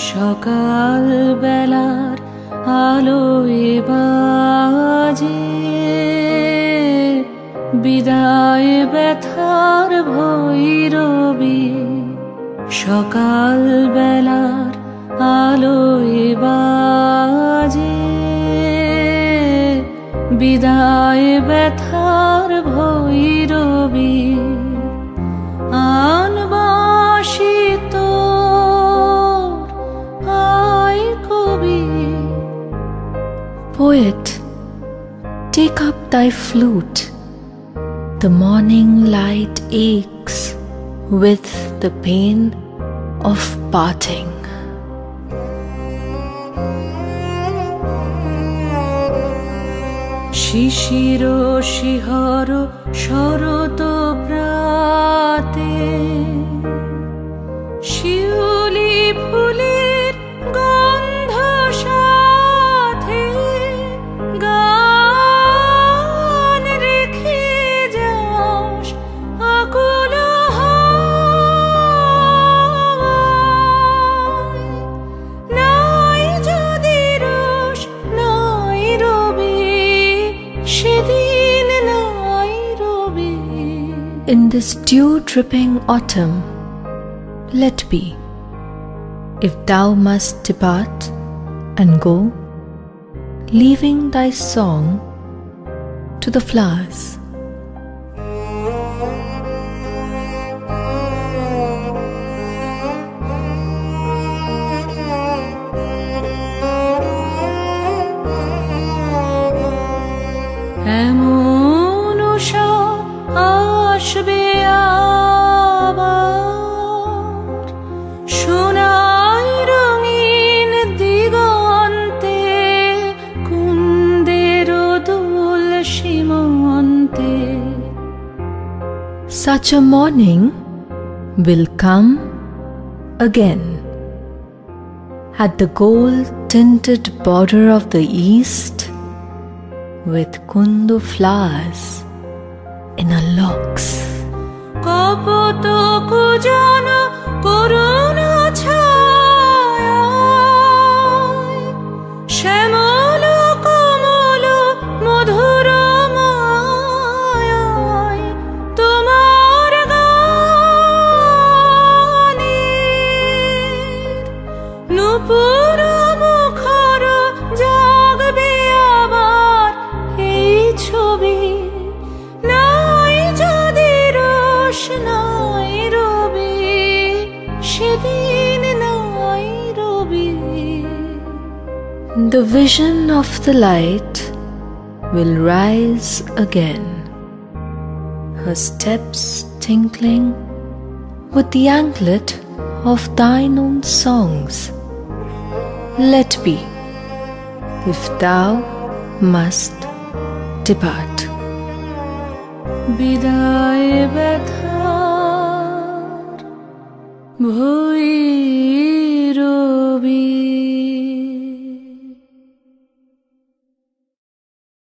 সকাল বেলার আলোয় বাজে বিদায় ব্যথার ভৈরবী। সকাল বেলার আলোয় বাজে বিদায় ব্যথার ভৈরবী। আনবাসী তোর আয় কবি। Poet, take up thy flute. The morning light aches with the pain of parting. শিশির শিহর শরৎ প্রাতে শিউলি ফুলের গন্ধ সাথে গান রেখে যাস আকুল হাওয়ায়। নাই যদি রোষ নাই রবি সেদিন নাই রবি। In this dew-dripping autumn, let be. If thou must depart and go, leaving thy song to the flowers. এমন উষা আসবে আবার সোনাই রঙিন দিগন্তে কুন্দের দোল সীমন্তে। Such a morning will come again at the gold-tinted border of the east, with kundu flowers in her locks. কপত কুজন করুণ ছায়ায় শ্যামল কমল মধুর মায়ায় তোমার গানের নূপুর মুখর জাগবে আবার এই ছবি। নাই যদি রোষ নাই রবি সেদিন নাই রবি। The vision of the light will rise again, her steps tinkling with the anklet of thine own songs. Let be, if thou must depart. বিদায় ব্যথা